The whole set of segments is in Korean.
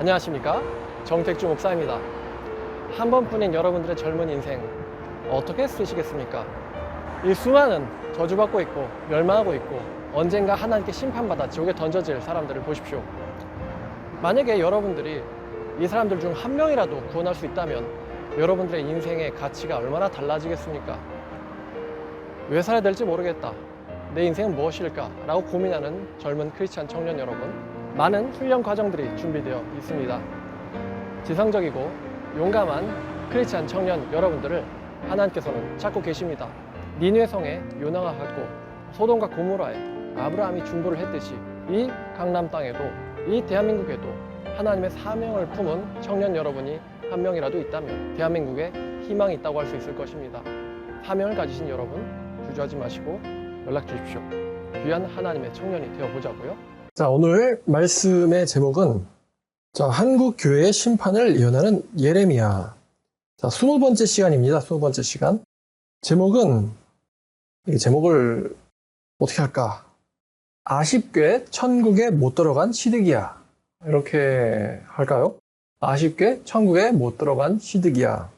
안녕하십니까, 정택주 목사입니다. 한 번뿐인 여러분들의 젊은 인생 어떻게 쓰시겠습니까? 이 수많은 저주받고 있고 멸망하고 있고 언젠가 하나님께 심판받아 지옥에 던져질 사람들을 보십시오. 만약에 여러분들이 이 사람들 중 한 명이라도 구원할 수 있다면 여러분들의 인생의 가치가 얼마나 달라지겠습니까? 왜 살아야 될지 모르겠다, 내 인생은 무엇일까? 라고 고민하는 젊은 크리스찬 청년 여러분, 많은 훈련 과정들이 준비되어 있습니다. 지성적이고 용감한 크리스찬 청년 여러분들을 하나님께서는 찾고 계십니다. 니느웨 성에 요나가 갔고 소돔과 고모라에 아브라함이 중보를 했듯이 이 강남 땅에도, 이 대한민국에도 하나님의 사명을 품은 청년 여러분이 한 명이라도 있다면 대한민국에 희망이 있다고 할 수 있을 것입니다. 사명을 가지신 여러분, 주저하지 마시고 연락 주십시오. 귀한 하나님의 청년이 되어보자고요. 자, 오늘 말씀의 제목은 한국 교회의 심판을 예언하는 예레미야. 자, 20번째 시간입니다. 20번째 시간. 제목은, 이 제목을 어떻게 할까? 아쉽게 천국에 못 들어간 시드기야. 이렇게 할까요? 아쉽게 천국에 못 들어간 시드기야.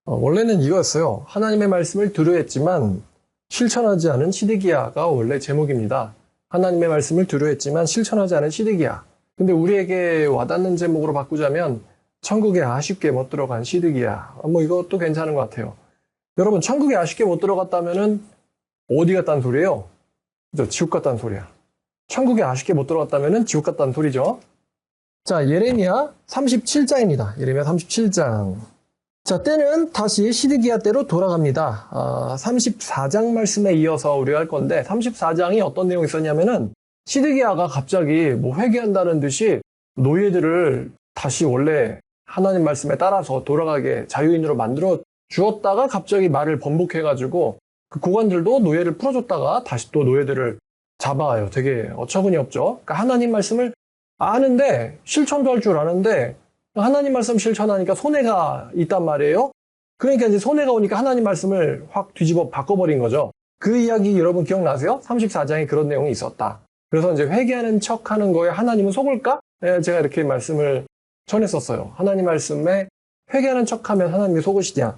원래는 이거였어요. 하나님의 말씀을 들으려 했지만 실천하지 않은 시드기야가 원래 제목입니다. 하나님의 말씀을 들으려 했지만 실천하지 않은 시드기야. 근데 우리에게 와닿는 제목으로 바꾸자면 천국에 아쉽게 못 들어간 시드기야. 이것도 괜찮은 것 같아요. 여러분, 천국에 아쉽게 못 들어갔다면은 어디 갔다는 소리예요? 그죠? 지옥 갔다는 소리야. 천국에 아쉽게 못 들어갔다면은 지옥 갔다는 소리죠. 자, 예레미야 37장입니다. 예레미야 37장. 자, 때는 다시 시드기야 때로 돌아갑니다. 34장 말씀에 이어서 우리가 할 건데, 34장이 어떤 내용이 있었냐면은 시드기야가 갑자기 회개한다는 듯이 노예들을 다시 원래 하나님 말씀에 따라서 돌아가게 자유인으로 만들어 주었다가 갑자기 말을 번복해가지고 그 고관들도 노예를 풀어줬다가 다시 또 노예들을 잡아요. 되게 어처구니 없죠. 그러니까 하나님 말씀을 아는데, 실천도 할 줄 아는데 하나님 말씀 실천하니까 손해가 있단 말이에요. 그러니까 이제 손해가 오니까 하나님 말씀을 확 뒤집어 바꿔버린 거죠. 그 이야기 여러분 기억나세요? 34장에 그런 내용이 있었다. 그래서 이제 회개하는 척 하는 거에 하나님은 속을까? 제가 이렇게 말씀을 전했었어요. 하나님 말씀에 회개하는 척 하면 하나님이 속으시냐.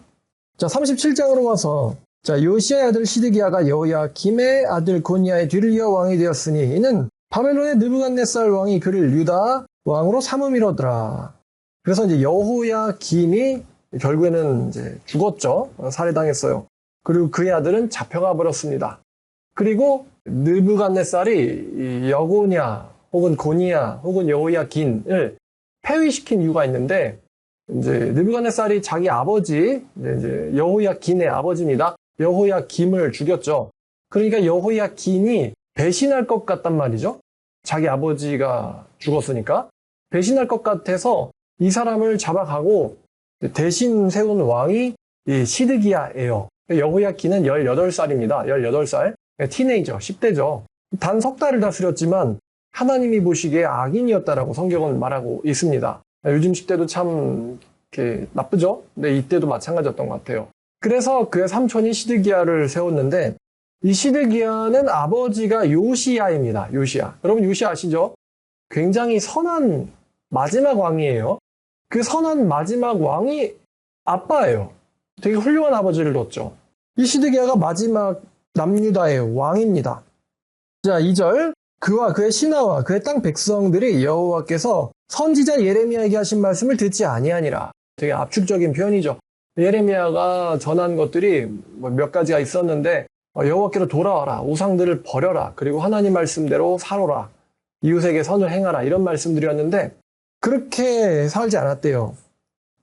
자, 37장으로 와서, 자, 요시아의 아들 시드기야가 여호야김의 아들 고니야의 뒤를 이어 왕이 되었으니 이는 바벨론의 느부갓네살 왕이 그를 유다 왕으로 삼음이로더라. 그래서 이제 여호야김이 결국에는 이제 죽었죠. 살해당했어요. 그리고 그의 아들은 잡혀가 버렸습니다. 그리고 느부갓네살이 여고냐 혹은 고니야 혹은 여호야김을 폐위시킨 이유가 있는데, 이제 느부갓네살이 자기 아버지, 이제 여호야김의 아버지입니다. 여호야김을 죽였죠. 그러니까 여호야김이 배신할 것 같단 말이죠. 자기 아버지가 죽었으니까 배신할 것 같아서 이 사람을 잡아가고 대신 세운 왕이 이 시드기야예요. 여호야김은 18살입니다. 18살. 티네이저, 10대죠. 단 석 달을 다스렸지만 하나님이 보시기에 악인이었다라고 성경은 말하고 있습니다. 요즘 10대도 참 이렇게 나쁘죠? 근데 이때도 마찬가지였던 것 같아요. 그래서 그의 삼촌이 시드기야를 세웠는데, 이 시드기야는 아버지가 요시야입니다. 요시야. 여러분 요시야 아시죠? 굉장히 선한 마지막 왕이에요. 그 선한 마지막 왕이 아빠예요. 되게 훌륭한 아버지를 뒀죠. 이 시드기야가 마지막 남유다의 왕입니다. 자, 2절. 그와 그의 신하와 그의 땅 백성들이 여호와께서 선지자 예레미야에게 하신 말씀을 듣지 아니하니라. 되게 압축적인 표현이죠. 예레미야가 전한 것들이 몇 가지가 있었는데, 여호와께로 돌아와라, 우상들을 버려라, 그리고 하나님 말씀대로 살아라, 이웃에게 선을 행하라, 이런 말씀들이었는데 그렇게 살지 않았대요.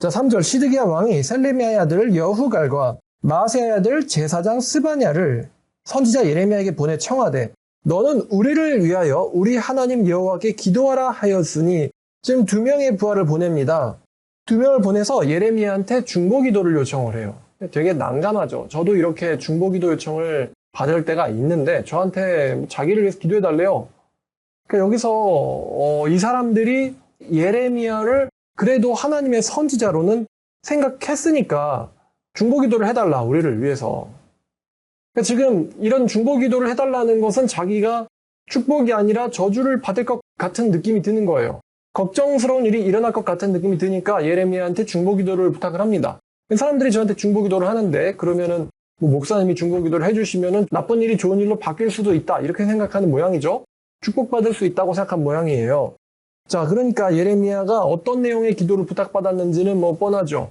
자, 3절. 시드기야 왕이 셀레미야의 아들 여후갈과 마아세야의 아들 제사장 스바냐를 선지자 예레미야에게 보내 청하되, 너는 우리를 위하여 우리 하나님 여호와께 기도하라 하였으니, 지금 2명의 부하를 보냅니다. 2명을 보내서 예레미야한테 중보기도를 요청을 해요. 되게 난감하죠. 저도 이렇게 중보기도 요청을 받을 때가 있는데 저한테 자기를 위해서 기도해달래요. 그러니까 여기서 이 사람들이 예레미야를 그래도 하나님의 선지자로는 생각했으니까 중보기도를 해달라, 우리를 위해서. 그러니까 지금 이런 중보기도를 해달라는 것은 자기가 축복이 아니라 저주를 받을 것 같은 느낌이 드는 거예요. 걱정스러운 일이 일어날 것 같은 느낌이 드니까 예레미야한테 중보기도를 부탁을 합니다. 사람들이 저한테 중보기도를 하는데 그러면은 뭐 목사님이 중보기도를 해주시면은 나쁜 일이 좋은 일로 바뀔 수도 있다 이렇게 생각하는 모양이죠. 축복받을 수 있다고 생각한 모양이에요. 자, 그러니까 예레미야가 어떤 내용의 기도를 부탁받았는지는 뭐 뻔하죠.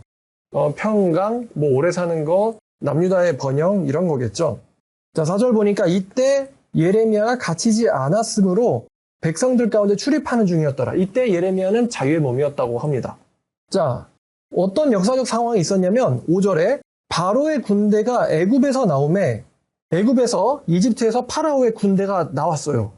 평강, 뭐 오래 사는 것, 남유다의 번영 이런 거겠죠. 자, 4절 보니까 이때 예레미야가 갇히지 않았으므로 백성들 가운데 출입하는 중이었더라. 이때 예레미야는 자유의 몸이었다고 합니다. 자, 어떤 역사적 상황이 있었냐면 5절에 바로의 군대가 애굽에서 나오매 애굽에서 이집트에서 파라오의 군대가 나왔어요.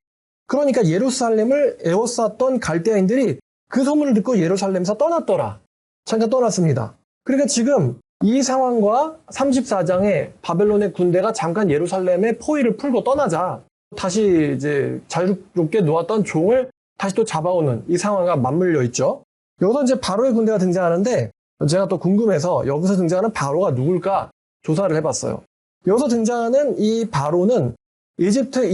그러니까 예루살렘을 에워쌌던 갈대아인들이 그 소문을 듣고 예루살렘에서 떠났더라. 잠깐 떠났습니다. 그러니까 지금 이 상황과 34장에 바벨론의 군대가 잠깐 예루살렘의 포위를 풀고 떠나자 다시 이제 자유롭게 놓았던 종을 다시 또 잡아오는 이 상황과 맞물려 있죠. 여기서 이제 바로의 군대가 등장하는데 제가 또 궁금해서 여기서 등장하는 바로가 누굴까 조사를 해봤어요. 여기서 등장하는 이 바로는 이집트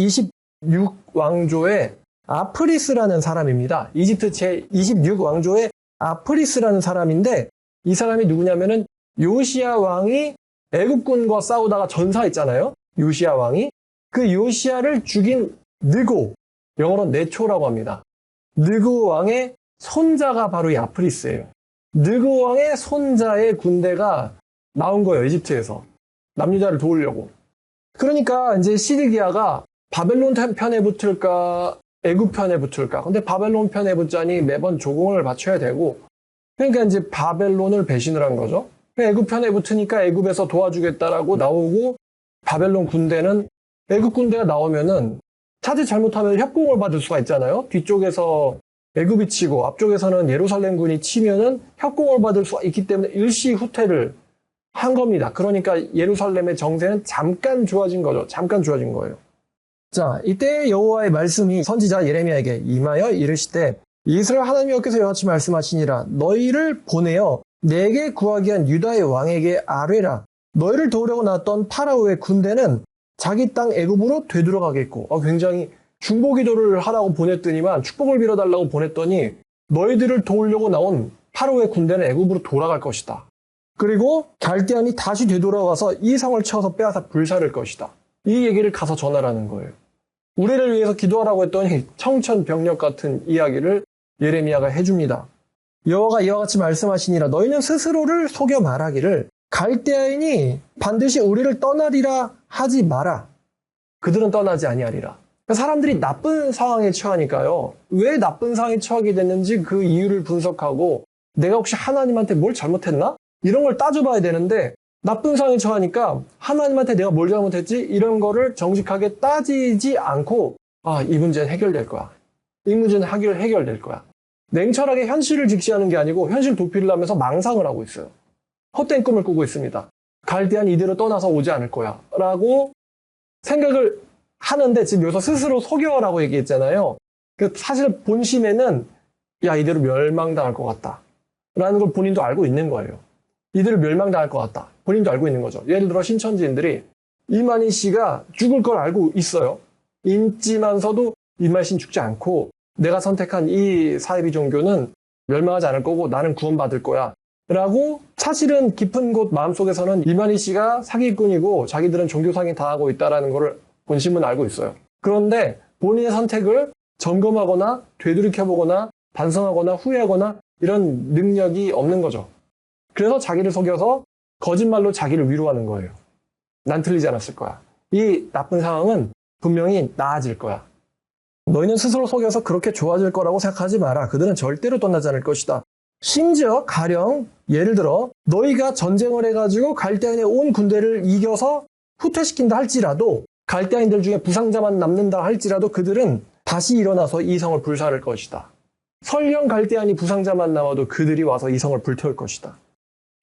26왕조의 아프리스라는 사람입니다. 이집트 제26왕조의 아프리스라는 사람인데 이 사람이 누구냐면은 요시야 왕이 애굽군과 싸우다가 전사했잖아요. 요시야 왕이. 그 요시야를 죽인 느고, 영어로 네초라고 합니다. 느고 왕의 손자가 바로 이 아프리스예요. 느고 왕의 손자의 군대가 나온 거예요. 이집트에서. 남유다를 도우려고. 그러니까 이제 시드기야가 바벨론 편에 붙을까 애굽 편에 붙을까. 근데 바벨론 편에 붙자니 매번 조공을 바쳐야 되고 그러니까 이제 바벨론을 배신을 한 거죠. 애굽 편에 붙으니까 애굽에서 도와주겠다라고 나오고 바벨론 군대는 애굽 군대가 나오면은 자칫 잘못하면 협공을 받을 수가 있잖아요. 뒤쪽에서 애굽이 치고 앞쪽에서는 예루살렘 군이 치면은 협공을 받을 수가 있기 때문에 일시 후퇴를 한 겁니다. 그러니까 예루살렘의 정세는 잠깐 좋아진 거죠. 잠깐 좋아진 거예요. 자, 이때 여호와의 말씀이 선지자 예레미야에게 임하여 이르시되 이스라엘 하나님 여호와께서 이같이 말씀하시니라 너희를 보내어 내게 구하기 위한 유다의 왕에게 아뢰라 너희를 도우려고 나왔던 파라오의 군대는 자기 땅 애굽으로 되돌아가겠고 굉장히 중보기도를 하라고 보냈더니만 축복을 빌어달라고 보냈더니 너희들을 도우려고 나온 파라오의 군대는 애굽으로 돌아갈 것이다. 그리고 갈대안이 다시 되돌아와서 이 성을 쳐서 빼앗아 불사를 것이다. 이 얘기를 가서 전하라는 거예요. 우리를 위해서 기도하라고 했더니 청천벽력 같은 이야기를 예레미야가 해줍니다. 여호와가 이와 같이 말씀하시니라 너희는 스스로를 속여 말하기를 갈대아인이 반드시 우리를 떠나리라 하지 마라. 그들은 떠나지 아니하리라. 사람들이 나쁜 상황에 처하니까요. 왜 나쁜 상황에 처하게 됐는지 그 이유를 분석하고 내가 혹시 하나님한테 뭘 잘못했나? 이런 걸 따져봐야 되는데 나쁜 상황에 처하니까 하나님한테 내가 뭘 잘못했지? 이런 거를 정직하게 따지지 않고 이 문제는 해결될 거야. 이 문제는 해결될 거야. 냉철하게 현실을 직시하는 게 아니고 현실 도피를 하면서 망상을 하고 있어요. 헛된 꿈을 꾸고 있습니다. 갈대안 이대로 떠나서 오지 않을 거야 라고 생각을 하는데 지금 여기서 스스로 속여라고 얘기했잖아요. 사실 본심에는 이대로 멸망당할 것 같다 라는 걸 본인도 알고 있는 거예요. 이대로 멸망당할 것 같다. 본인도 알고 있는 거죠. 예를 들어 신천지인들이 이만희 씨가 죽을 걸 알고 있어요. 있지만서도 이만희 씨는 죽지 않고 내가 선택한 이 사이비 종교는 멸망하지 않을 거고 나는 구원받을 거야 라고 사실은 깊은 곳 마음속에서는 이만희 씨가 사기꾼이고 자기들은 종교사기 당하고 있다는 걸 본심은 알고 있어요. 그런데 본인의 선택을 점검하거나 되돌이켜보거나 반성하거나 후회하거나 이런 능력이 없는 거죠. 그래서 자기를 속여서 거짓말로 자기를 위로하는 거예요. 난 틀리지 않았을 거야. 이 나쁜 상황은 분명히 나아질 거야. 너희는 스스로 속여서 그렇게 좋아질 거라고 생각하지 마라. 그들은 절대로 떠나지 않을 것이다. 심지어 가령 예를 들어 너희가 전쟁을 해가지고 갈대아인의 온 군대를 이겨서 후퇴시킨다 할지라도 갈대아인들 중에 부상자만 남는다 할지라도 그들은 다시 일어나서 이 성을 불사할 것이다. 설령 갈대아인이 부상자만 남아도 그들이 와서 이 성을 불태울 것이다.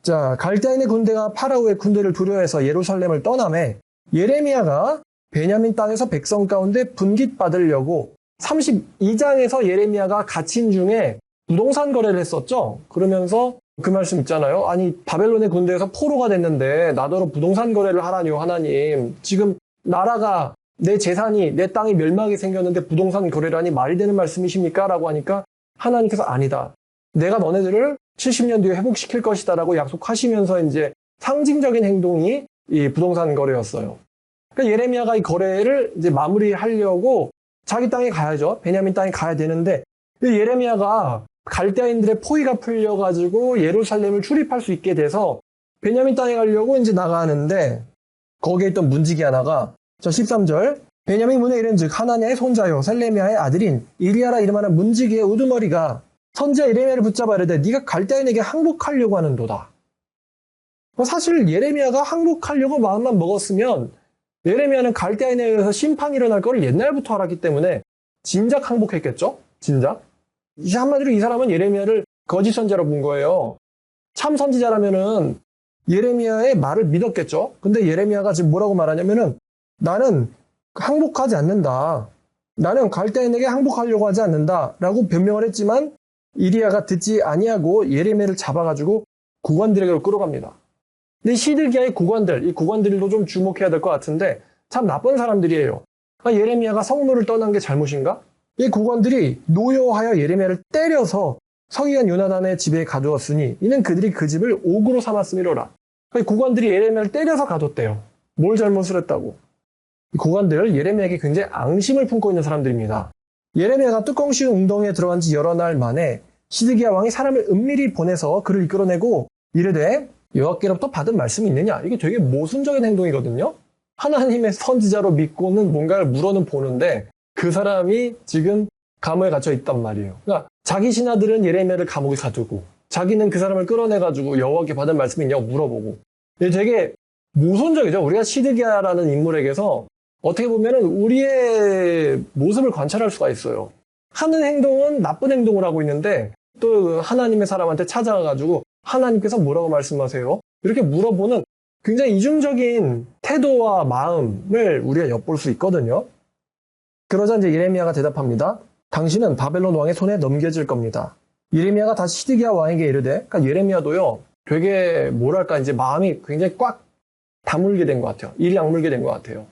자, 갈대아인의 군대가 파라오의 군대를 두려워해서 예루살렘을 떠나매 예레미야가 베냐민 땅에서 백성 가운데 분깃받으려고 32장에서 예레미야가 갇힌 중에 부동산 거래를 했었죠. 그러면서 그 말씀 있잖아요. 아니 바벨론의 군대에서 포로가 됐는데 나더러 부동산 거래를 하라니요 하나님. 지금 나라가 내 재산이 내 땅이 멸망이 생겼는데 부동산 거래라니 말이 되는 말씀이십니까? 라고 하니까 하나님께서 아니다. 내가 너네들을 70년 뒤에 회복시킬 것이다라고 약속하시면서 이제 상징적인 행동이 이 부동산 거래였어요. 그러니까 예레미야가 이 거래를 이제 마무리하려고 자기 땅에 가야죠. 베냐민 땅에 가야 되는데 예레미야가 갈대아인들의 포위가 풀려가지고 예루살렘을 출입할 수 있게 돼서 베냐민 땅에 가려고 이제 나가는데 거기에 있던 문지기 하나가 13절 베냐민 문에 이른즉 하나냐의 손자요 셀레미야의 아들인 이리야라 이름하는 문지기의 우두머리가 선지자 예레미야를 붙잡아 이르되 네가 갈대아인에게 항복하려고 하는도다. 사실 예레미야가 항복하려고 마음만 먹었으면 예레미야는 갈대아인에 의해서 심판이 일어날 걸 옛날부터 알았기 때문에 진작 항복했겠죠? 진작. 한마디로 이 사람은 예레미야를 거짓 선지자로 본 거예요. 참 선지자라면은 예레미야의 말을 믿었겠죠? 근데 예레미야가 지금 뭐라고 말하냐면은 나는 항복하지 않는다. 나는 갈대아인에게 항복하려고 하지 않는다. 라고 변명을 했지만 이리야가 듣지 아니하고 예레미야를 잡아가지고 국왕들에게로 끌어갑니다. 근데 시드기야의 국왕들, 이 국왕들도 좀 주목해야 될 것 같은데 참 나쁜 사람들이에요. 예레미야가 성문을 떠난 게 잘못인가? 이 국왕들이 노여하여 예레미야를 때려서 서기관 요나단의 집에 가두었으니 이는 그들이 그 집을 옥으로 삼았음이로라. 국왕들이 예레미야를 때려서 가뒀대요. 뭘 잘못을 했다고. 이 국왕들 예레미야에게 굉장히 앙심을 품고 있는 사람들입니다. 예레미야가 뚜껑 씌운 웅덩이에 들어간 지 여러 날 만에 시드기야 왕이 사람을 은밀히 보내서 그를 이끌어내고 이르되 여호와께로부터 받은 말씀이 있느냐? 이게 되게 모순적인 행동이거든요. 하나님의 선지자로 믿고는 뭔가를 물어는 보는데 그 사람이 지금 감옥에 갇혀 있단 말이에요. 그러니까 자기 신하들은 예레미야를 감옥에 가두고 자기는 그 사람을 끌어내가지고 여호와께 받은 말씀이 있냐고 물어보고 되게 모순적이죠. 우리가 시드기야라는 인물에게서 어떻게 보면은 우리의 모습을 관찰할 수가 있어요. 하는 행동은 나쁜 행동을 하고 있는데 또 하나님의 사람한테 찾아가가지고 하나님께서 뭐라고 말씀하세요? 이렇게 물어보는 굉장히 이중적인 태도와 마음을 우리가 엿볼 수 있거든요. 그러자 이제 예레미야가 대답합니다. 당신은 바벨론 왕의 손에 넘겨질 겁니다. 예레미야가 다시 시드기야 왕에게 이르되, 그러니까 예레미야도요, 되게 뭐랄까 이제 마음이 굉장히 꽉 다물게 된 것 같아요. 일이 악물게 된 것 같아요.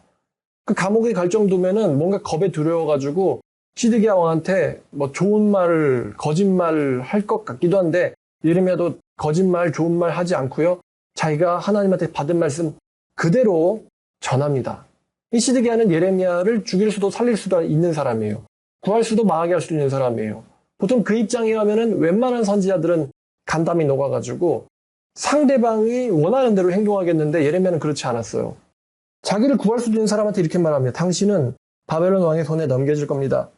그 감옥에 갈 정도면은 뭔가 겁에 두려워가지고 시드기야 왕한테 뭐 좋은 말을 거짓말을 할 것 같기도 한데 예레미야도 거짓말 좋은 말 하지 않고요. 자기가 하나님한테 받은 말씀 그대로 전합니다. 이 시드기야는 예레미야를 죽일 수도 살릴 수도 있는 사람이에요. 구할 수도 망하게 할 수도 있는 사람이에요. 보통 그 입장에 가면은 웬만한 선지자들은 간담이 녹아가지고 상대방이 원하는 대로 행동하겠는데 예레미야는 그렇지 않았어요. 자기를 구할 수도 있는 사람한테 이렇게 말합니다. 당신은 바벨론 왕의 손에 넘겨질 겁니다.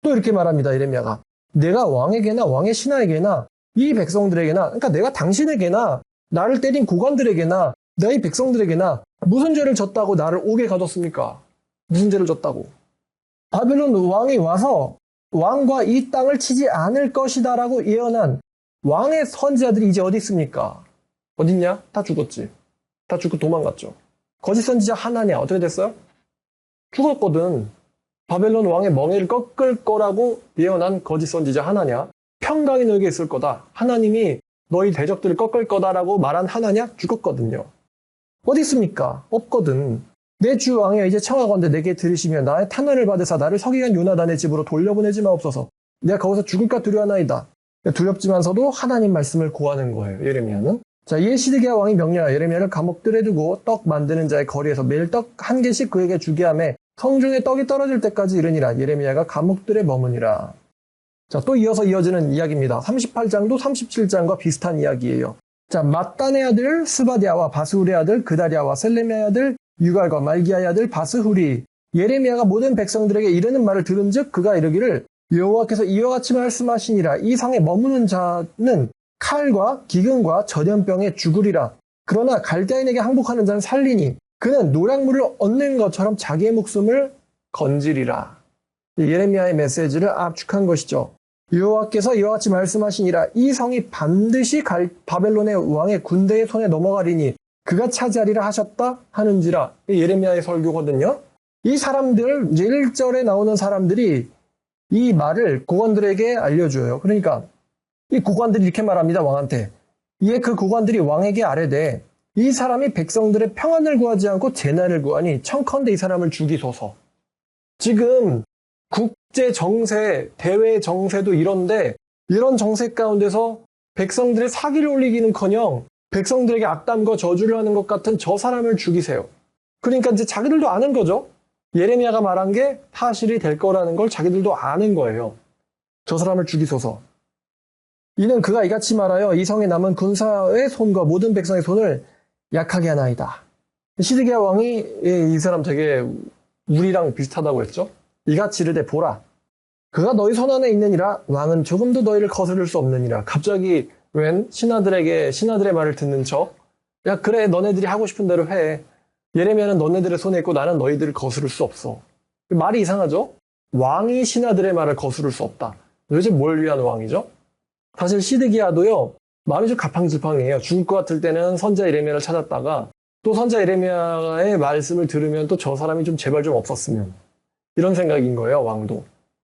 또 이렇게 말합니다. 예레미야가. 내가 왕에게나 왕의 신하에게나 이 백성들에게나 그러니까 내가 당신에게나 나를 때린 국왕들에게나 너희 백성들에게나 무슨 죄를 졌다고 나를 옥에 가뒀습니까? 무슨 죄를 졌다고? 바벨론 왕이 와서 왕과 이 땅을 치지 않을 것이다라고 예언한 왕의 선지자들이 이제 어디 있습니까? 어딨냐? 다 죽었지. 다 죽고 도망갔죠. 거짓 선지자 하나냐? 어떻게 됐어요? 죽었거든. 바벨론 왕의 멍에를 꺾을 거라고 예언한 거짓 선지자 하나냐? 평강이 너에게 있을 거다. 하나님이 너희 대적들을 꺾을 거다라고 말한 하나냐? 죽었거든요. 어디 있습니까? 없거든. 내 주 왕이여 이제 청하건대 내게 들으시며 나의 탄원을 받으사 나를 서기관 요나단의 집으로 돌려보내지 마옵소서. 내가 거기서 죽을까 두려워하나이다. 두렵지만서도 하나님 말씀을 고하는 거예요. 예레미야는. 자, 이에 시드기야 왕이 명령하여 예레미야를 감옥들에 두고 떡 만드는 자의 거리에서 매일 떡 한 개씩 그에게 주게 하며 성중에 떡이 떨어질 때까지 이르니라. 예레미야가 감옥들에 머무니라. 자, 또 이어서 이어지는 이야기입니다. 38장도 37장과 비슷한 이야기예요. 자, mat단의 아들 스바디아와 바스훌의 아들 그다리아와 셀레미야의 아들 유갈과 말기야의 아들 바스훌이 예레미야가 모든 백성들에게 이르는 말을 들은즉 그가 이르기를 여호와께서 이와 같이 말씀하시니라. 이 상에 머무는 자는 칼과 기근과 전염병에 죽으리라. 그러나 갈대아인에게 항복하는 자는 살리니 그는 노략물을 얻는 것처럼 자기의 목숨을 건지리라. 예레미야의 메시지를 압축한 것이죠. 여호와께서 이와 같이 말씀하시니라. 이 성이 반드시 바벨론의 왕의 군대의 손에 넘어가리니 그가 차지하리라 하셨다 하는지라. 예레미야의 설교거든요. 이 사람들, 이제 1절에 나오는 사람들이 이 말을 국왕들에게 알려줘요. 그러니까 이 국왕들이 이렇게 말합니다. 왕한테. 이에 그 국왕들이 왕에게 아뢰되 이 사람이 백성들의 평안을 구하지 않고 재난을 구하니 청컨대 이 사람을 죽이소서. 지금 국제 정세, 대외 정세도 이런데 이런 정색 가운데서 백성들의 사기를 올리기는커녕 백성들에게 악담과 저주를 하는 것 같은 저 사람을 죽이세요. 그러니까 이제 자기들도 아는 거죠. 예레미야가 말한 게 사실이 될 거라는 걸 자기들도 아는 거예요. 저 사람을 죽이소서. 이는 그가 이같이 말하여 이 성에 남은 군사의 손과 모든 백성의 손을 약하게 하나이다. 시드기야 왕이 이 사람 되게 우리랑 비슷하다고 했죠. 이같이 이르되 보라. 그가 너희 손 안에 있느니라. 왕은 조금도 너희를 거스를 수 없느니라. 갑자기 웬 신하들의 말을 듣는 척. 야 그래 너네들이 하고 싶은 대로 해. 예레미야는 너네들의 손에 있고 나는 너희들을 거스를 수 없어. 말이 이상하죠? 왕이 신하들의 말을 거스를 수 없다. 도대체 뭘 위한 왕이죠? 사실 시드기야도요. 마음이 좀 가팡질팡해요. 죽을 것 같을 때는 선지자 예레미야를 찾았다가 또 선지자 예레미야의 말씀을 들으면 또 저 사람이 좀 제발 좀 없었으면 이런 생각인 거예요. 왕도.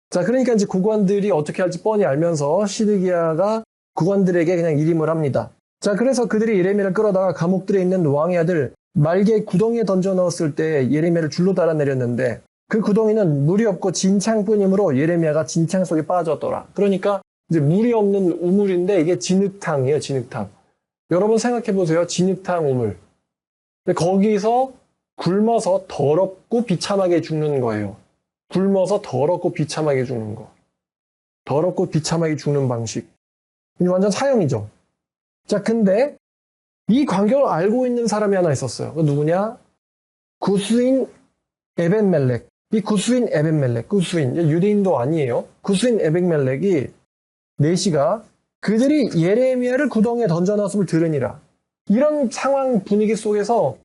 자 그러니까 이제 국관들이 어떻게 할지 뻔히 알면서 시드기야가 국관들에게 그냥 일임을 합니다. 자 그래서 그들이 예레미야를 끌어다가 감옥들에 있는 왕의 아들 말게 구덩이에 던져 넣었을 때 예레미야를 줄로 달아 내렸는데 그 구덩이는 물이 없고 진창뿐이므로 예레미야가 진창 속에 빠졌더라. 그러니까 이제 물이 없는 우물인데 이게 진흙탕이에요. 진흙탕. 여러분 생각해 보세요. 진흙탕 우물. 근데 거기서 굶어서 더럽고 비참하게 죽는 거예요. 굶어서 더럽고 비참하게 죽는 거. 더럽고 비참하게 죽는 방식. 이게 완전 사형이죠. 자 근데 이 광경을 알고 있는 사람이 하나 있었어요. 그 누구냐? 구스인 에벤멜렉. 이 구스인 에벤멜렉, 구스인, 유대인도 아니에요. 구스인 에벤멜렉이 내시가 그들이 예레미야를 구덩이에 던져놨음을 들으니라. 이런 상황 분위기 속에서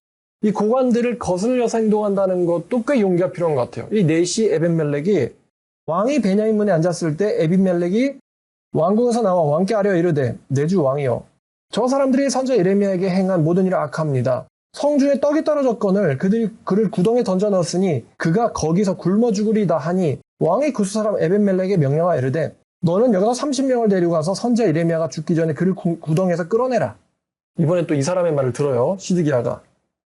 이 고관들을 거슬려서 행동한다는 것도 꽤 용기가 필요한 것 같아요. 이 내시 에벤멜렉이 왕이 베냐민 문에 앉았을 때 에벤멜렉이 왕궁에서 나와 왕께 아뢰어 이르되 내 주 왕이여 저 사람들이 선지자 예레미야에게 행한 모든 일을 악합니다. 성중에 떡이 떨어졌거늘 그들이 그를 구덩이에 던져 넣었으니 그가 거기서 굶어 죽으리다 하니 왕이 구스 사람 에벤멜렉에게 명령하여 이르되 너는 여기서 30명을 데리고 가서 선지자 예레미야가 죽기 전에 그를 구덩이에서 끌어내라. 이번엔 또 이 사람의 말을 들어요. 시드기야가.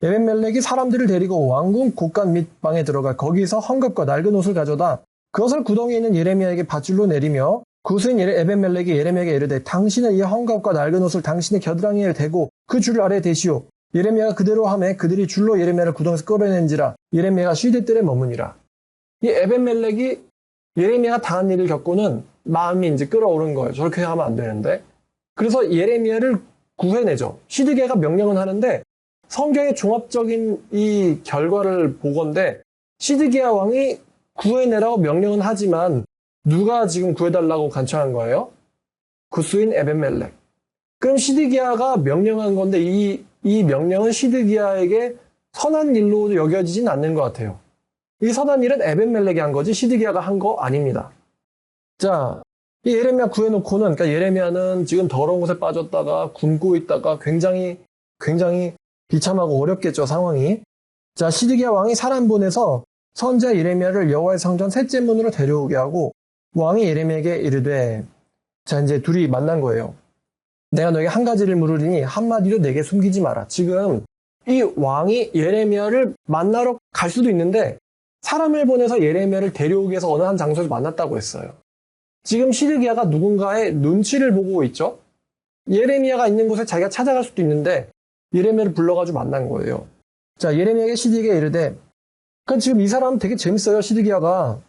에벤멜렉이 사람들을 데리고 왕궁 곳간 및 방에 들어가 거기서 헝겊과 낡은 옷을 가져다 그것을 구덩이에 있는 예레미야에게 밧줄로 내리며 구스인 에벤멜렉이 예레미야에게 이르되 당신은 이 헝겊과 낡은 옷을 당신의 겨드랑이에 대고 그 줄을 아래에 대시오. 예레미야가 그대로 하매 그들이 줄로 예레미야를 구덩이에서 끌어낸지라 예레미야가 쉬되 뜰에 머무니라. 이 에벤멜렉이 예레미야가 당한 일을 겪고는 마음이 이제 끌어오른 거예요. 저렇게 하면 안 되는데. 그래서 예레미야를 구해내죠. 시드기야가 명령은 하는데 성경의 종합적인 이 결과를 보건대 시드기야 왕이 구해내라고 명령은 하지만 누가 지금 구해달라고 간청한 거예요? 구스인 에벤멜렉. 그럼 시드기야가 명령한 건데 이 명령은 시드기야에게 선한 일로 여겨지진 않는 것 같아요. 이 선한 일은 에벤멜렉이 한 거지 시드기야가 한 거 아닙니다. 자, 이 예레미야 구해놓고는 그러니까 예레미야는 지금 더러운 곳에 빠졌다가 굶고 있다가 굉장히 비참하고 어렵겠죠 상황이. 자 시드기야 왕이 사람 보내서 선지자 예레미야를 여호와의 성전 셋째 문으로 데려오게 하고 왕이 예레미야에게 이르되 자 이제 둘이 만난 거예요. 내가 너에게 한 가지를 물으리니 한마디로 내게 숨기지 마라. 지금 이 왕이 예레미야를 만나러 갈 수도 있는데 사람을 보내서 예레미야를 데려오기 위해서 어느 한 장소에서 만났다고 했어요. 지금 시드기야가 누군가의 눈치를 보고 있죠. 예레미야가 있는 곳에 자기가 찾아갈 수도 있는데 예레미야를 불러가지고 만난 거예요. 자 예레미야에게 시드기야가 이르되 그러니까 지금 이 사람 되게 재밌어요. 시드기야가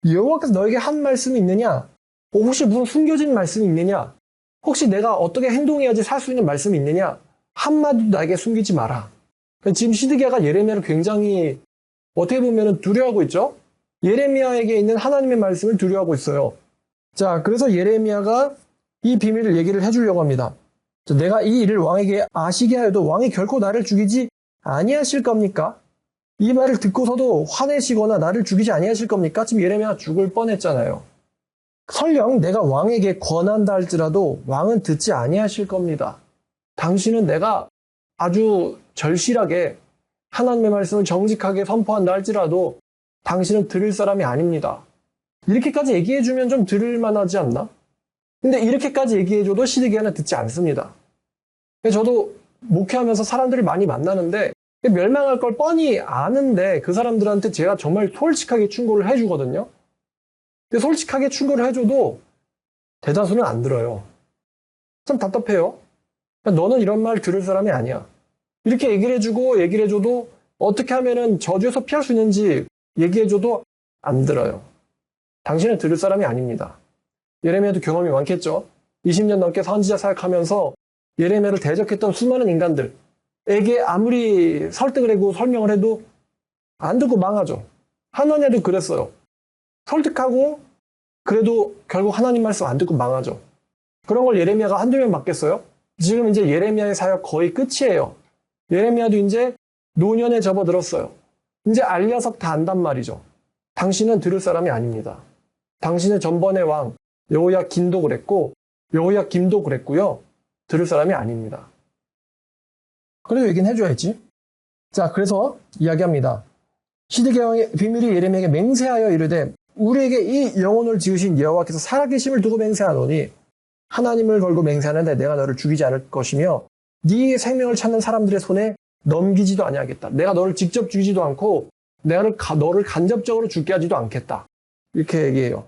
여호와께서 너에게 한 말씀이 있느냐? 혹시 무슨 숨겨진 말씀이 있느냐? 혹시 내가 어떻게 행동해야지 살 수 있는 말씀이 있느냐? 한마디도 나에게 숨기지 마라. 그러니까 지금 시드기야가 예레미야를 굉장히 어떻게 보면 두려워하고 있죠? 예레미야에게 있는 하나님의 말씀을 두려워하고 있어요. 자, 그래서 예레미야가 이 비밀을 얘기를 해주려고 합니다. 자, 내가 이 일을 왕에게 아시게 하여도 왕이 결코 나를 죽이지 아니하실 겁니까? 이 말을 듣고서도 화내시거나 나를 죽이지 아니하실 겁니까? 지금 예레미야가 죽을 뻔했잖아요. 설령 내가 왕에게 권한다 할지라도 왕은 듣지 아니하실 겁니다. 당신은 내가 아주 절실하게 하나님의 말씀을 정직하게 선포한다 할지라도 당신은 들을 사람이 아닙니다. 이렇게까지 얘기해주면 좀 들을 만하지 않나? 근데 이렇게까지 얘기해줘도 시드기야는 듣지 않습니다. 저도 목회하면서 사람들을 많이 만나는데 멸망할 걸 뻔히 아는데 그 사람들한테 제가 정말 솔직하게 충고를 해주거든요. 근데 솔직하게 충고를 해줘도 대다수는 안 들어요. 참 답답해요. 너는 이런 말 들을 사람이 아니야. 이렇게 얘기를 해줘도 어떻게 하면은 저주에서 피할 수 있는지 얘기해줘도 안 들어요. 당신은 들을 사람이 아닙니다. 예레미야도 경험이 많겠죠. 20년 넘게 선지자 사역하면서 예레미야를 대적했던 수많은 인간들에게 아무리 설득을 하고 설명을 해도 안 듣고 망하죠. 하나님도 그랬어요. 설득하고 그래도 결국 하나님 말씀 안 듣고 망하죠. 그런 걸 예레미야가 한두 명 맡겠어요? 지금 이제 예레미야의 사역 거의 끝이에요. 예레미야도 이제 노년에 접어들었어요. 이제 알 녀석 다 안단 말이죠. 당신은 들을 사람이 아닙니다. 당신은 전번의 왕 여호야긴도 그랬고 여호야김도 그랬고요. 들을 사람이 아닙니다. 그래도 얘기는 해줘야지. 자, 그래서 이야기합니다. 시드기야의 비밀이 예레미야에게 맹세하여 이르되 우리에게 이 영혼을 지으신 여호와께서 살아계심을 두고 맹세하노니 하나님을 걸고 맹세하는데 내가 너를 죽이지 않을 것이며 네 생명을 찾는 사람들의 손에 넘기지도 아니하겠다. 내가 너를 직접 죽이지도 않고 내가 너를 간접적으로 죽게 하지도 않겠다. 이렇게 얘기해요.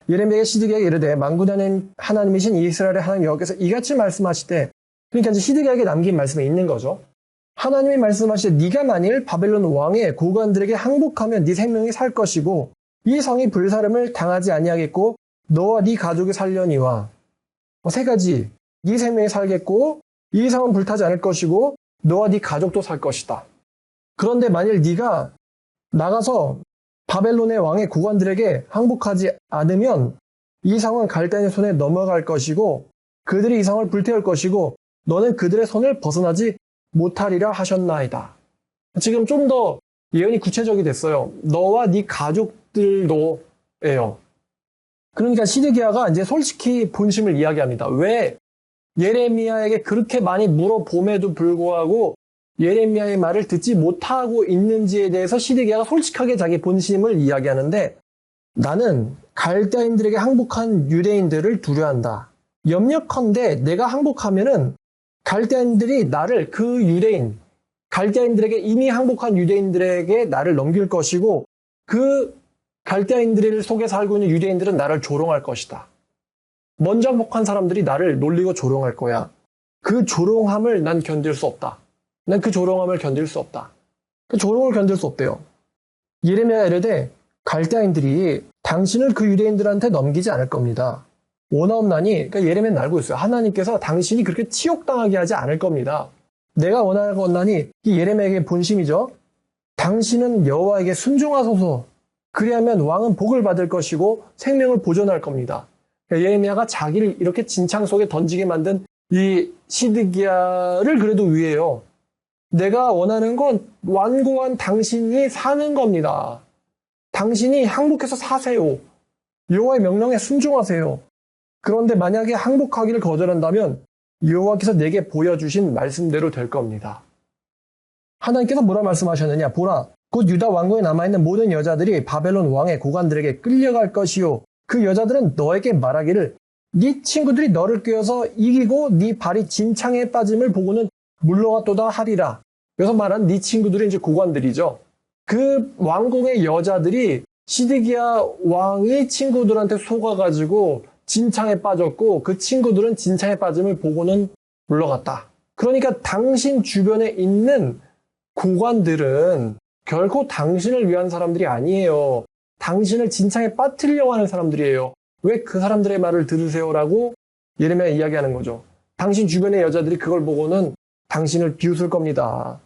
예레미야가 시드기야에게 이르되 만군의 하나님이신 이스라엘의 하나님 여호와께서 이같이 말씀하시되, 그러니까 이제 시드기야에게 남긴 말씀이 있는 거죠. 하나님이 말씀하시되 네가 만일 바벨론 왕의 고관들에게 항복하면 네 생명이 살 것이고 이 성이 불사름을 당하지 아니하겠고 너와 네 가족이 살려니와. 세 가지. 네 생명이 살겠고 이 성은 불타지 않을 것이고 너와 네 가족도 살 것이다. 그런데 만일 네가 나가서 바벨론의 왕의 고관들에게 항복하지 않으면 이 성은 갈대인의 손에 넘어갈 것이고 그들이 이 성을 불태울 것이고 너는 그들의 손을 벗어나지 못하리라 하셨나이다. 지금 좀 더 예언이 구체적이 됐어요. 너와 네 가족들도예요. 그러니까 시드기야가 이제 솔직히 본심을 이야기합니다. 왜 예레미야에게 그렇게 많이 물어봄에도 불구하고 예레미야의 말을 듣지 못하고 있는지에 대해서 시드기야가 솔직하게 자기 본심을 이야기하는데, 나는 갈대인들에게 항복한 유대인들을 두려워한다. 염려컨대 내가 항복하면은 갈대인들이 나를 그 유대인, 갈대인들에게 이미 항복한 유대인들에게 나를 넘길 것이고 그 갈대인들 속에 살고 있는 유대인들은 나를 조롱할 것이다. 먼저 항복한 사람들이 나를 놀리고 조롱할 거야. 그 조롱함을 난 견딜 수 없다. 난 그 조롱함을 견딜 수 없다. 그 조롱을 견딜 수 없대요. 예레미야가 이르되 갈대인들이 당신을 그 유대인들한테 넘기지 않을 겁니다. 원하옵나니, 그러니까 예레미야는 알고 있어요. 하나님께서 당신이 그렇게 치욕당하게 하지 않을 겁니다. 내가 원하옵나니, 이 예레미야에게 본심이죠. 당신은 여호와에게 순종하소서. 그리하면 왕은 복을 받을 것이고 생명을 보존할 겁니다. 그러니까 예레미야가 자기를 이렇게 진창 속에 던지게 만든 이 시드기야를 그래도 위해요. 내가 원하는 건 완고한 당신이 사는 겁니다. 당신이 항복해서 사세요. 여호와의 명령에 순종하세요. 그런데 만약에 항복하기를 거절한다면 여호와께서 내게 보여주신 말씀대로 될 겁니다. 하나님께서 뭐라 말씀하셨느냐? 보라, 곧 유다 왕국에 남아있는 모든 여자들이 바벨론 왕의 고관들에게 끌려갈 것이요. 그 여자들은 너에게 말하기를 네 친구들이 너를 꿰어서 이기고 네 발이 진창에 빠짐을 보고는 물러갔도다 하리라. 여기서 말한 네 친구들이 이제 고관들이죠. 그 왕궁의 여자들이 시드기야 왕의 친구들한테 속아가지고 진창에 빠졌고 그 친구들은 진창에 빠짐을 보고는 물러갔다. 그러니까 당신 주변에 있는 고관들은 결코 당신을 위한 사람들이 아니에요. 당신을 진창에 빠뜨리려고 하는 사람들이에요. 왜 그 사람들의 말을 들으세요라고 예레미야 이야기하는 거죠. 당신 주변의 여자들이 그걸 보고는 당신을 비웃을 겁니다.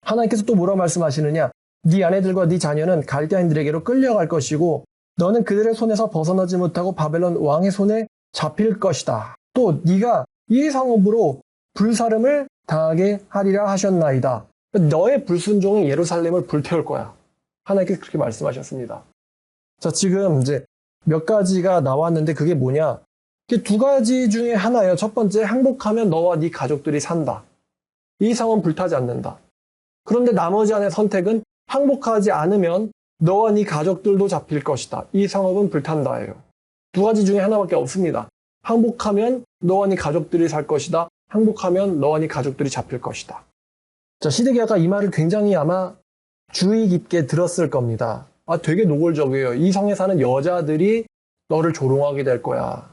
하나님께서 또 뭐라 말씀하시느냐? 네 아내들과 네 자녀는 갈대인들에게로 끌려갈 것이고 너는 그들의 손에서 벗어나지 못하고 바벨론 왕의 손에 잡힐 것이다. 또 네가 이 성읍으로 불사름을 당하게 하리라 하셨나이다. 너의 불순종이 예루살렘을 불태울 거야. 하나님께서 그렇게 말씀하셨습니다. 자, 지금 이제 몇 가지가 나왔는데 그게 뭐냐? 그게 두 가지 중에 하나예요. 첫 번째, 항복하면 너와 네 가족들이 산다. 이 성은 불타지 않는다. 그런데 나머지 하나의 선택은 항복하지 않으면 너와 네 가족들도 잡힐 것이다. 이 성읍은 불탄다예요. 두 가지 중에 하나밖에 없습니다. 항복하면 너와 네 가족들이 살 것이다. 항복하면 너와 네 가족들이 잡힐 것이다. 자, 시드기야가 이 말을 굉장히 아마 주의 깊게 들었을 겁니다. 되게 노골적이에요. 이 성에 사는 여자들이 너를 조롱하게 될 거야.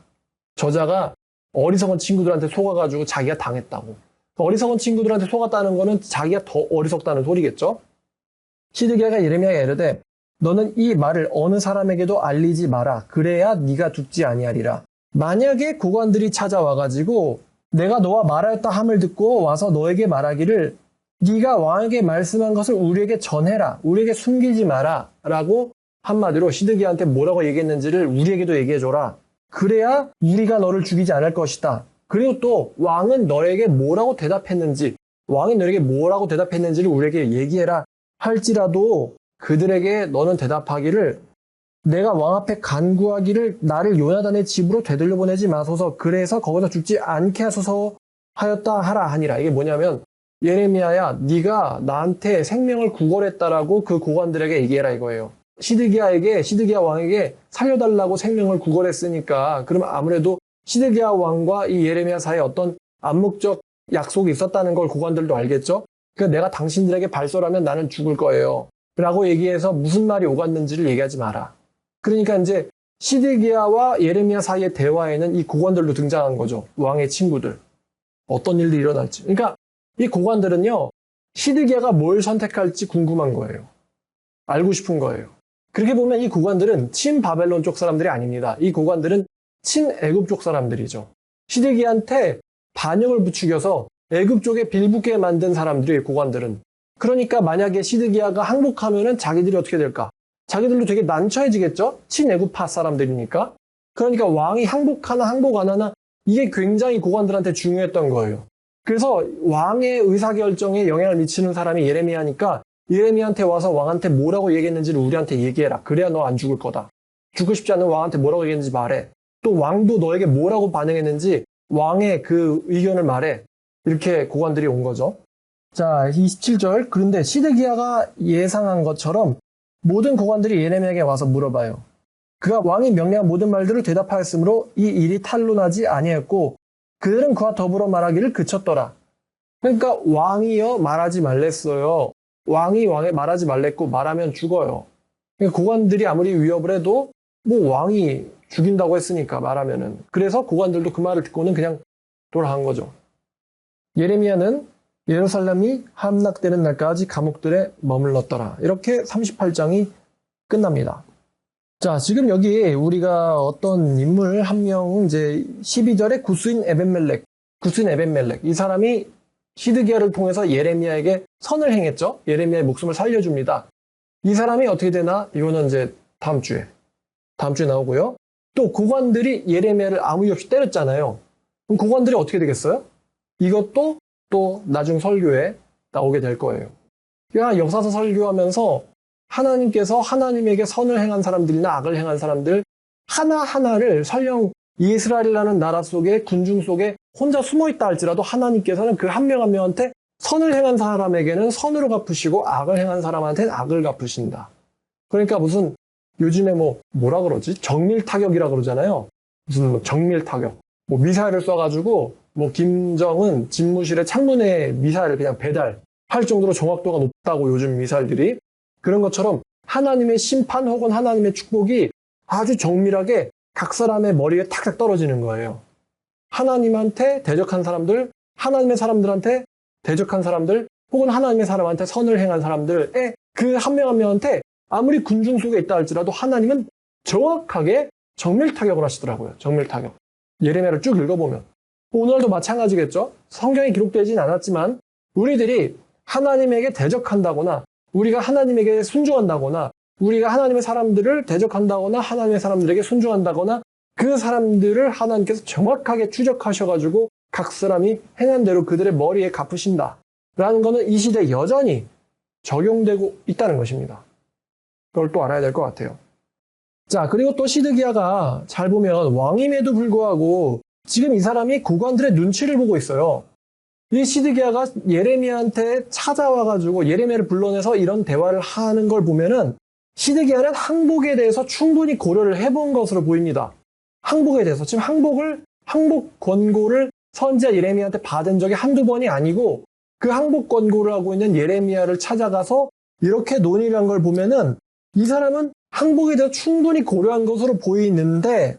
저자가 어리석은 친구들한테 속아가지고 자기가 당했다고. 어리석은 친구들한테 속았다는 거는 자기가 더 어리석다는 소리겠죠? 시드기야가 예레미야에게 이르되 너는 이 말을 어느 사람에게도 알리지 마라. 그래야 네가 죽지 아니하리라. 만약에 고관들이 찾아와가지고 내가 너와 말하였다 함을 듣고 와서 너에게 말하기를 네가 왕에게 말씀한 것을 우리에게 전해라. 우리에게 숨기지 마라. 라고 한마디로 시드기야한테 뭐라고 얘기했는지를 우리에게도 얘기해줘라. 그래야 우리가 너를 죽이지 않을 것이다. 그리고 또 왕은 너에게 뭐라고 대답했는지, 왕이 너에게 뭐라고 대답했는지를 우리에게 얘기해라 할지라도 그들에게 너는 대답하기를 내가 왕 앞에 간구하기를 나를 요나단의 집으로 되돌려 보내지 마소서. 그래서 거기서 죽지 않게 하소서 하였다 하라 하니라. 이게 뭐냐면 예레미야야 네가 나한테 생명을 구걸했다라고 그 고관들에게 얘기해라 이거예요. 시드기야 왕에게 살려달라고 생명을 구걸했으니까 그러면 아무래도 시드기야 왕과 이 예레미야 사이에 어떤 암묵적 약속이 있었다는 걸 고관들도 알겠죠? 그러니까 내가 당신들에게 발설하면 나는 죽을 거예요. 라고 얘기해서 무슨 말이 오갔는지를 얘기하지 마라. 그러니까 이제 시드기야와 예레미야 사이의 대화에는 이 고관들도 등장한 거죠. 왕의 친구들. 어떤 일들이 일어날지. 그러니까 이 고관들은요. 시드기야가 뭘 선택할지 궁금한 거예요. 알고 싶은 거예요. 그렇게 보면 이 고관들은 친바벨론 쪽 사람들이 아닙니다. 이 고관들은 친애굽 쪽 사람들이죠. 시드기야한테 반역을 부추겨서 애굽 쪽에 빌붙게 만든 사람들이 고관들은. 그러니까 만약에 시드기야가 항복하면은 자기들이 어떻게 될까? 자기들도 되게 난처해지겠죠? 친애굽파 사람들이니까. 그러니까 왕이 항복하나 항복 안 하나 이게 굉장히 고관들한테 중요했던 거예요. 그래서 왕의 의사결정에 영향을 미치는 사람이 예레미야니까 예레미야한테 와서 왕한테 뭐라고 얘기했는지를 우리한테 얘기해라. 그래야 너 안 죽을 거다. 죽고 싶지 않은 왕한테 뭐라고 얘기했는지 말해. 또 왕도 너에게 뭐라고 반응했는지 왕의 그 의견을 말해. 이렇게 고관들이 온 거죠. 자, 27절. 그런데 시드기야가 예상한 것처럼 모든 고관들이 예레미야에게 와서 물어봐요. 그가 왕이 명령한 모든 말들을 대답하였으므로 이 일이 탄로나지 아니했고 그들은 그와 더불어 말하기를 그쳤더라. 그러니까 왕이요 말하지 말랬어요. 왕이 말하지 말랬고 말하면 죽어요. 그러니까 고관들이 아무리 위협을 해도 뭐 왕이 죽인다고 했으니까 말하면은. 그래서 고관들도 그 말을 듣고는 그냥 돌아간 거죠. 예레미야는 예루살렘이 함락되는 날까지 감옥들에 머물렀더라. 이렇게 38장이 끝납니다. 자, 지금 여기 우리가 어떤 인물 한 명, 이제 12절에 구스인 에벤멜렉. 이 사람이 시드기야를 통해서 예레미야에게 선을 행했죠. 예레미야의 목숨을 살려줍니다. 이 사람이 어떻게 되나? 이거는 이제 다음 주에 나오고요. 또 고관들이 예레미야를 아무 이유 없이 때렸잖아요. 그럼 고관들이 어떻게 되겠어요? 이것도 또 나중 설교에 나오게 될 거예요. 그러니까 역사서 설교하면서 하나님께서 하나님에게 선을 행한 사람들이나 악을 행한 사람들 하나하나를 설령 이스라엘이라는 나라 속에 군중 속에 혼자 숨어있다 할지라도 하나님께서는 그 한 명 한 명한테 선을 행한 사람에게는 선으로 갚으시고 악을 행한 사람한테는 악을 갚으신다. 그러니까 무슨 요즘에 뭐라 그러지? 정밀타격이라 그러잖아요. 무슨 정밀타격. 미사일을 쏴가지고 김정은 집무실에 창문에 미사일을 그냥 배달할 정도로 정확도가 높다고 요즘 미사일들이. 그런 것처럼 하나님의 심판 혹은 하나님의 축복이 아주 정밀하게 각 사람의 머리에 탁탁 떨어지는 거예요. 하나님한테 대적한 사람들, 하나님의 사람들한테 대적한 사람들, 혹은 하나님의 사람한테 선을 행한 사람들의 그 한 명 한 명한테 아무리 군중 속에 있다 할지라도 하나님은 정확하게 정밀타격을 하시더라고요. 정밀타격. 예레미야를 쭉 읽어보면. 오늘도 마찬가지겠죠? 성경에 기록되진 않았지만 우리들이 하나님에게 대적한다거나 우리가 하나님에게 순종한다거나 우리가 하나님의 사람들을 대적한다거나 하나님의 사람들에게 순종한다거나 그 사람들을 하나님께서 정확하게 추적하셔가지고 각 사람이 행한 대로 그들의 머리에 갚으신다. 라는 거는 이 시대에 여전히 적용되고 있다는 것입니다. 그걸 또 알아야 될 것 같아요. 자, 그리고 또 시드기야가 잘 보면 왕임에도 불구하고 지금 이 사람이 고관들의 눈치를 보고 있어요. 이 시드기야가 예레미야한테 찾아와가지고 예레미야를 불러내서 이런 대화를 하는 걸 보면은 시드기야는 항복에 대해서 충분히 고려를 해본 것으로 보입니다. 항복에 대해서. 지금 항복 권고를 선지자 예레미야한테 받은 적이 한두 번이 아니고 그 항복 권고를 하고 있는 예레미야를 찾아가서 이렇게 논의를 한 걸 보면은 이 사람은 항복에 대해서 충분히 고려한 것으로 보이는데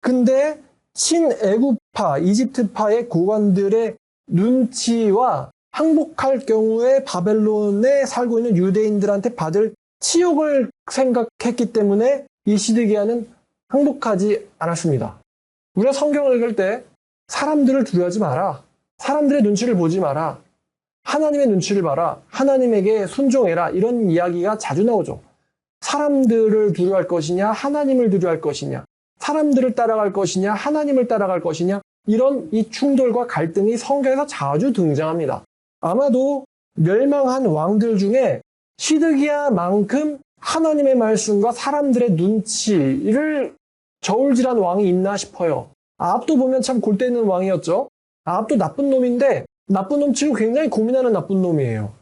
근데 친애굽파, 이집트파의 고관들의 눈치와 항복할 경우에 바벨론에 살고 있는 유대인들한테 받을 치욕을 생각했기 때문에 이 시드기야는 항복하지 않았습니다. 우리가 성경을 읽을 때 사람들을 두려워하지 마라. 사람들의 눈치를 보지 마라. 하나님의 눈치를 봐라. 하나님에게 순종해라. 이런 이야기가 자주 나오죠. 사람들을 두려워할 것이냐, 하나님을 두려워할 것이냐, 사람들을 따라갈 것이냐, 하나님을 따라갈 것이냐, 이런 이 충돌과 갈등이 성경에서 자주 등장합니다. 아마도 멸망한 왕들 중에 시드기야만큼 하나님의 말씀과 사람들의 눈치를 저울질한 왕이 있나 싶어요. 아합도 보면 참 골 때리는 왕이었죠. 아합도 나쁜 놈인데 나쁜 놈 치고 굉장히 고민하는 나쁜 놈이에요.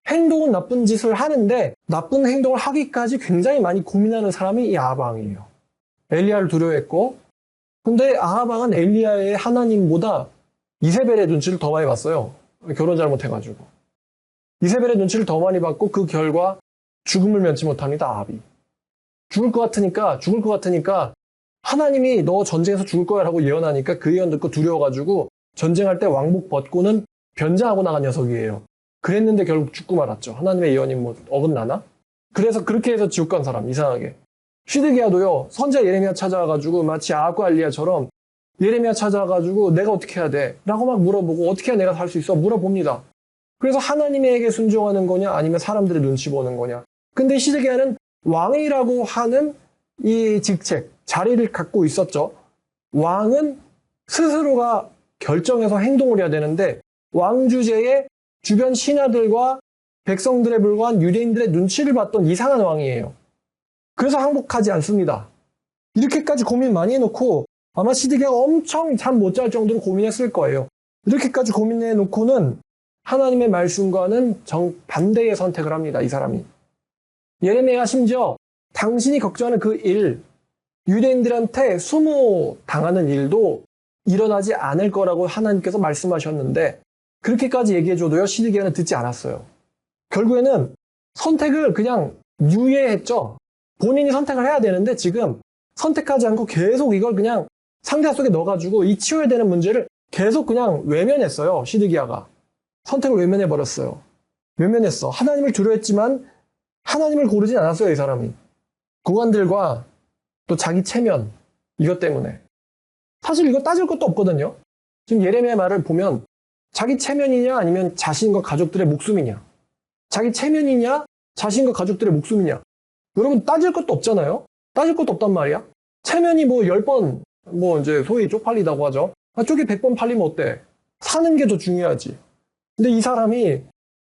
행동은 나쁜 짓을 하는데 나쁜 행동을 하기까지 굉장히 많이 고민하는 사람이 이 아합 왕이에요. 엘리야를 두려워했고, 근데 아합 왕은 엘리야의 하나님보다 이세벨의 눈치를 더 많이 봤어요. 결혼 잘못해가지고. 이세벨의 눈치를 더 많이 받고 그 결과 죽음을 면치 못합니다. 아합이. 죽을 것 같으니까 하나님이 너 전쟁에서 죽을 거야 라고 예언하니까 그 예언 듣고 두려워가지고 전쟁할 때 왕복 벗고는 변장하고 나간 녀석이에요. 그랬는데 결국 죽고 말았죠. 하나님의 예언이 뭐 어긋나나? 그래서 그렇게 해서 지옥 간 사람, 이상하게. 시드기야도요, 선지자 예레미야 찾아와가지고 마치 아합과 엘리야처럼 예레미야 찾아와가지고 내가 어떻게 해야 돼? 라고 막 물어보고 어떻게 해야 내가 살 수 있어? 물어봅니다. 그래서 하나님에게 순종하는 거냐 아니면 사람들의 눈치 보는 거냐. 근데 시드기야는 왕이라고 하는 이 직책, 자리를 갖고 있었죠. 왕은 스스로가 결정해서 행동을 해야 되는데 왕 주제에 주변 신하들과 백성들에 불과한 유대인들의 눈치를 봤던 이상한 왕이에요. 그래서 항복하지 않습니다. 이렇게까지 고민 많이 해놓고 아마 시드기야가 엄청 잠 못 잘 정도로 고민했을 거예요. 이렇게까지 고민해놓고는 하나님의 말씀과는 정반대의 선택을 합니다. 이 사람이. 예레미야가 심지어 당신이 걱정하는 그 일, 유대인들한테 수모당하는 일도 일어나지 않을 거라고 하나님께서 말씀하셨는데 그렇게까지 얘기해줘도요, 시드기야는 듣지 않았어요. 결국에는 선택을 그냥 유예했죠. 본인이 선택을 해야 되는데 지금 선택하지 않고 계속 이걸 그냥 상자 속에 넣어가지고 이 치워야 되는 문제를 계속 그냥 외면했어요. 시드기야가. 선택을 외면해버렸어요. 외면했어. 하나님을 두려워했지만 하나님을 고르진 않았어요. 이 사람이. 고관들과 또 자기 체면, 이것 때문에. 사실 이거 따질 것도 없거든요. 지금 예레미야의 말을 보면 자기 체면이냐 아니면 자신과 가족들의 목숨이냐. 자기 체면이냐 자신과 가족들의 목숨이냐. 여러분 따질 것도 없잖아요. 따질 것도 없단 말이야. 체면이 뭐 10번 뭐 이제 소위 쪽팔리다고 하죠. 쪽이 100번 팔리면 어때? 사는 게 더 중요하지. 근데 이 사람이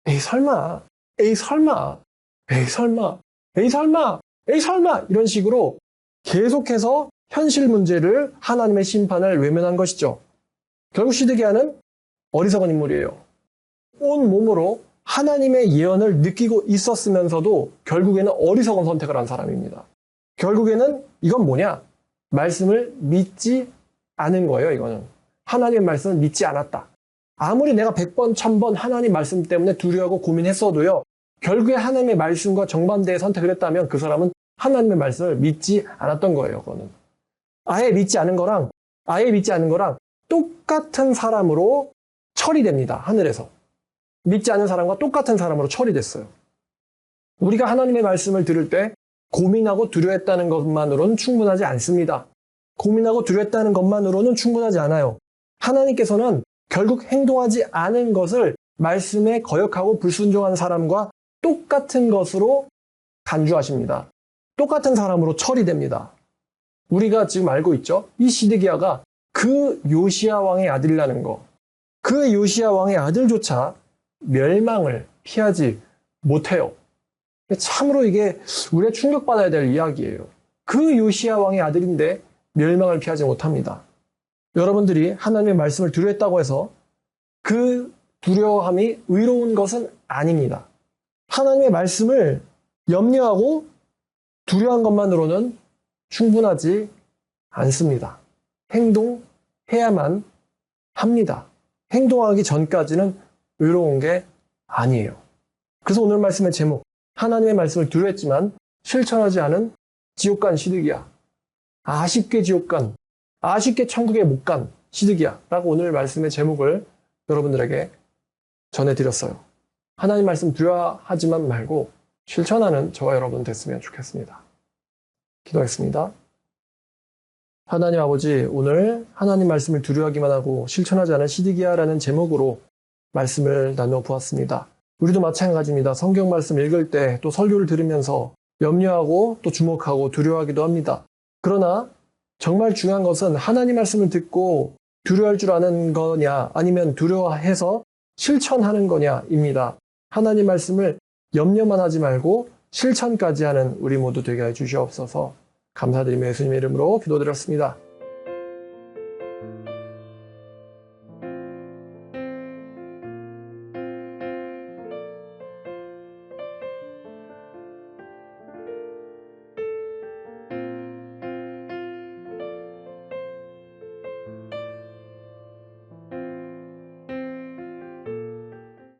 에이 설마 이런 식으로 계속해서 현실 문제를 하나님의 심판을 외면한 것이죠. 결국 시드기야는 어리석은 인물이에요. 온 몸으로 하나님의 예언을 느끼고 있었으면서도 결국에는 어리석은 선택을 한 사람입니다. 결국에는 이건 뭐냐? 말씀을 믿지 않은 거예요. 이거는. 하나님의 말씀을 믿지 않았다. 아무리 내가 100번, 1000번 하나님 말씀 때문에 두려워하고 고민했어도요. 결국에 하나님의 말씀과 정반대의 선택을 했다면 그 사람은 하나님의 말씀을 믿지 않았던 거예요. 그거는. 아예 믿지 않은 거랑 똑같은 사람으로 처리됩니다. 하늘에서. 믿지 않은 사람과 똑같은 사람으로 처리됐어요. 우리가 하나님의 말씀을 들을 때 고민하고 두려워했다는 것만으로는 충분하지 않습니다. 고민하고 두려워했다는 것만으로는 충분하지 않아요. 하나님께서는 결국 행동하지 않은 것을 말씀에 거역하고 불순종한 사람과 똑같은 것으로 간주하십니다. 똑같은 사람으로 처리됩니다. 우리가 지금 알고 있죠? 이 시드기야가 그 요시야 왕의 아들이라는 거. 그 요시야 왕의 아들조차 멸망을 피하지 못해요. 참으로 이게 우리가 충격받아야 될 이야기예요. 그 요시야 왕의 아들인데 멸망을 피하지 못합니다. 여러분들이 하나님의 말씀을 두려워했다고 해서 그 두려워함이 의로운 것은 아닙니다. 하나님의 말씀을 염려하고 두려워한 것만으로는 충분하지 않습니다. 행동해야만 합니다. 행동하기 전까지는 의로운 게 아니에요. 그래서 오늘 말씀의 제목, 하나님의 말씀을 두려워했지만 실천하지 않은 지옥간 시드기야. 아쉽게 지옥간 아쉽게 천국에 못 간 시드기야라고 오늘 말씀의 제목을 여러분들에게 전해드렸어요. 하나님 말씀 두려워하지만 말고 실천하는 저와 여러분 됐으면 좋겠습니다. 기도하겠습니다. 하나님 아버지, 오늘 하나님 말씀을 두려워하기만 하고 실천하지 않은 시드기야라는 제목으로 말씀을 나누어 보았습니다. 우리도 마찬가지입니다. 성경 말씀 읽을 때 또 설교를 들으면서 염려하고 또 주목하고 두려워하기도 합니다. 그러나 정말 중요한 것은 하나님 말씀을 듣고 두려워할 줄 아는 거냐 아니면 두려워해서 실천하는 거냐입니다. 하나님 말씀을 염려만 하지 말고 실천까지 하는 우리 모두 되게 해 주시옵소서. 감사드리며 예수님의 이름으로 기도드렸습니다.